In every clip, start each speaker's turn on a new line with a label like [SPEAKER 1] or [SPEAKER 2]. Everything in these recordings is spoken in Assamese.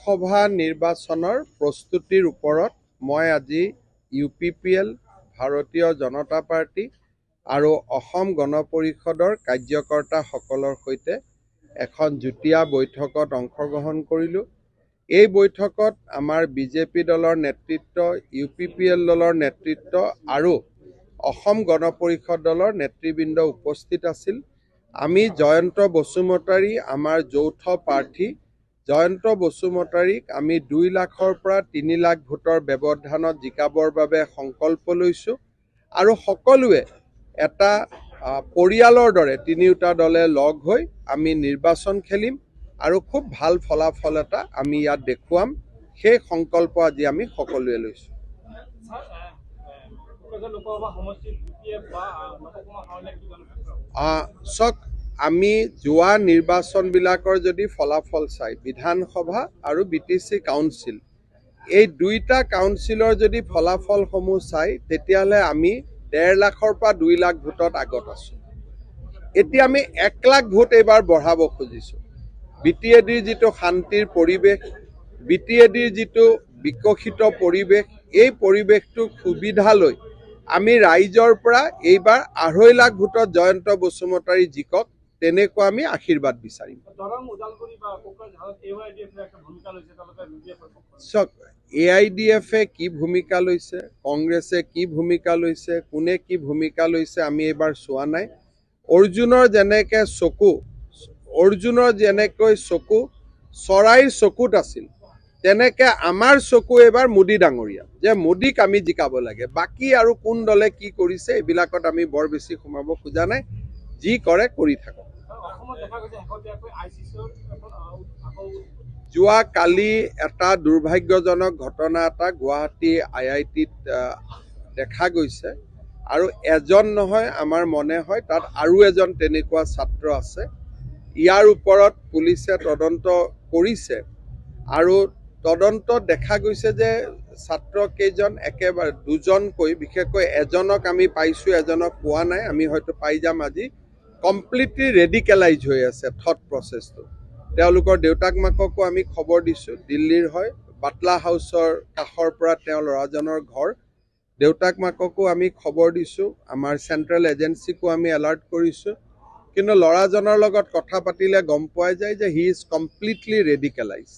[SPEAKER 1] লোকসভা নিৰ্বাচনৰ প্ৰস্তুতিৰ ওপৰত মই আজি UPPL, ভাৰতীয় জনতা পাৰ্টি আৰু অসম গণ পৰিষদৰ কাৰ্যকৰ্তাসকলৰ সৈতে এখন যুটীয়া বৈঠকত অংশগ্ৰহণ কৰিলোঁ। এই বৈঠকত আমাৰ বিজেপি দলৰ নেতৃত্ব, UPPL দলৰ নেতৃত্ব আৰু অসম গণ পৰিষদ দলৰ নেতৃবৃন্দ উপস্থিত আছিল। আমি জয়ন্ত বসুমতাৰী, আমাৰ যৌথ প্ৰাৰ্থী জয়ন্ত বসুমতাৰীক আমি 2 লাখৰ পৰা 3 লাখ ভোটৰ ব্যৱধানত জিকাবৰ বাবে সংকল্প লৈছোঁ আৰু সকলোৱে এটা পৰিয়ালৰ দৰে তিনিওটা দলে লগ হৈ আমি নিৰ্বাচন খেলিম আৰু খুব ভাল ফলাফল এটা আমি ইয়াত দেখুৱাম। সেই সংকল্প আজি আমি সকলোৱে লৈছোঁ। চক আমি যোৱা নিৰ্বাচনবিলাকৰ যদি ফলাফল চাই বিধানসভা আৰু BTC কাউন্সিল, এই দুইটা কাউন্সিলৰ যদি ফলাফলসমূহ চাই তেতিয়াহ'লে আমি 1.5 লাখৰ পৰা 2 লাখ ভোটত আগত আছোঁ। এতিয়া আমি 1 লাখ ভোট এইবাৰ বঢ়াব খুজিছোঁ। BTADৰ যিটো শান্তিৰ পৰিৱেশ, BTADৰ যিটো বিকশিত পৰিৱেশ, এই পৰিৱেশটো সুবিধা লৈ আমি ৰাইজৰ পৰা এইবাৰ 2.5 লাখ ভোটত জয়ন্ত বসুমতাৰী জিকক তেনেকুৱা আমি আশীৰ্বাদ বিচাৰিম। চক AIDF-এ কি ভূমিকা লৈছে, কংগ্ৰেছে কি ভূমিকা লৈছে, কোনে কি ভূমিকা লৈছে আমি এইবাৰ চোৱা নাই। অৰ্জুনৰ যেনেকৈ চকু চৰাইৰ চকুত আছিল, তেনেকে আমাৰ চকু এইবাৰ মোদী ডাঙৰীয়া, যে মোদীক আমি জিকাব লাগে। বাকী আৰু কোন দলে কি কৰিছে এইবিলাকত আমি বৰ বেছি সোমাব খোজা নাই। যি কৰে কৰি থাকক। যোৱা কালি এটা দুৰ্ভাগ্যজনক ঘটনা এটা গুৱাহাটী IIT-ত দেখা গৈছে আৰু এজন নহয়, আমাৰ মনে হয় তাত আৰু এজন তেনেকুৱা ছাত্ৰ আছে। ইয়াৰ ওপৰত পুলিচে তদন্ত কৰিছে আৰু তদন্তত দেখা গৈছে যে ছাত্ৰকেইজন একেবাৰে দুজনকৈ, বিশেষকৈ এজনক আমি পাইছোঁ, এজনক পোৱা নাই, আমি হয়তো পাই যাম আজি। কমপ্লিটলি ৰেডিকেলাইজ হৈ আছে থট প্ৰচেছটো। তেওঁলোকৰ দেউতাক মাককো আমি খবৰ দিছোঁ, দিল্লীৰ হয়, বাটলা হাউচৰ কাষৰ পৰা তেওঁ ল'ৰাজনৰ ঘৰ। দেউতাক মাককো আমি খবৰ দিছোঁ, আমাৰ চেণ্ট্ৰেল এজেঞ্চিকো আমি এলাৰ্ট কৰিছোঁ। কিন্তু ল'ৰাজনৰ লগত কথা পাতিলে গম পোৱা যায় যে হি ইজ কমপ্লিটলি ৰেডিকেলাইজ।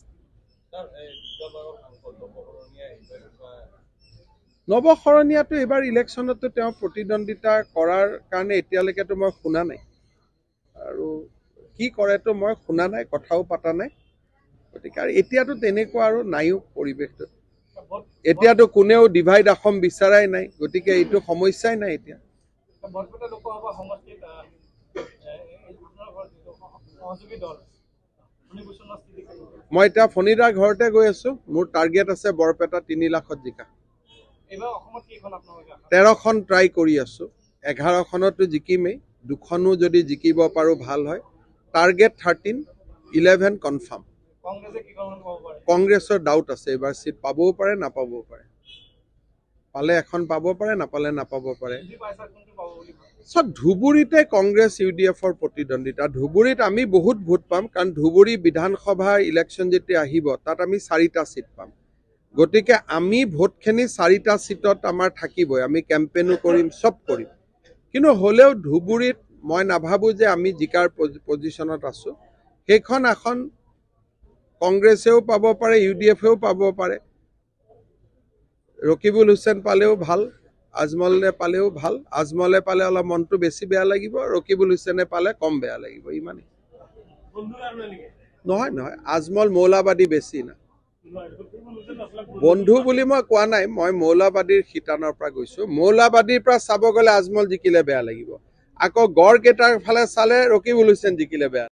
[SPEAKER 1] নৱশৰণীয়াটো এইবাৰ ইলেকশ্যনতো তেওঁ প্ৰতিদ্বন্দ্বিতা কৰাৰ কাৰণে এতিয়ালৈকেতো মই শুনা নাই, আৰু কি কৰেতো মই শুনা নাই, কথাও পতা নাই। গতিকে এতিয়াতো তেনেকুৱা আৰু নাইও পৰিৱেশটো। এতিয়াতো কোনেও ডিভাইড অসম বিচাৰাই নাই, গতিকে এইটো সমস্যাই নাই এতিয়া। মই এতিয়া ফণীদাৰ ঘৰতে গৈ আছোঁ। মোৰ টাৰ্গেট আছে বৰপেটা 3 লাখত জিকা। 13খন ট্ৰাই কৰি আছোঁ। 11খনতো জিকিমেই, 2খনো যদি জিকিব পাৰোঁ ভাল হয়। Target 13, 11 confirm. কংগ্ৰেছৰ ডাউট আছে, এইবাৰ চিট পাবও পাৰে নাপাবও পাৰে। পালে এখন পাব পাৰে, নাপালে নাপাব পাৰে। ধুবুৰীতে কংগ্ৰেছ UDF-ৰ প্ৰতিদ্বন্দ্বিতা। ধুবুৰীত আমি বহুত ভোট পাম, কাৰণ ধুবুৰী বিধানসভাৰ ইলেকশ্যন যেতিয়া আহিব তাত আমি 4টা চিট পাম। গতিকে আমি ভোটখিনি 4টা চিটত আমাৰ থাকিবই, আমি কেম্পেইনো কৰিম, চব কৰিম। কিন্তু হ'লেও ধুবুৰীত মই নাভাবোঁ যে আমি জিকাৰ পজিশ্যনত আছোঁ। সেইখন আসন কংগ্ৰেছেও পাব পাৰে, UDF-এও পাব পাৰে। ৰকিবুল হুছেইন পালেও ভাল, আজমলে পালেও ভাল। আজমলে পালে অলপ মনটো বেছি বেয়া লাগিব, ৰকিবুল হুছেইনে পালে কম বেয়া লাগিব, ইমানেই। নহয়, আজমল মৌলাবাদী বেছি না। বন্ধু বুলি মই কোৱা নাই, মই মৌলাবাদীৰ শিতানৰ পৰা গৈছোঁ। মৌলাবাদীৰ পৰা চাব গ'লে আজমল জিকিলে বেয়া লাগিব, আকৌ গড়কেইটাৰ ফালে চালে ৰকিবুল হুছেইন জিকিলে বেয়া।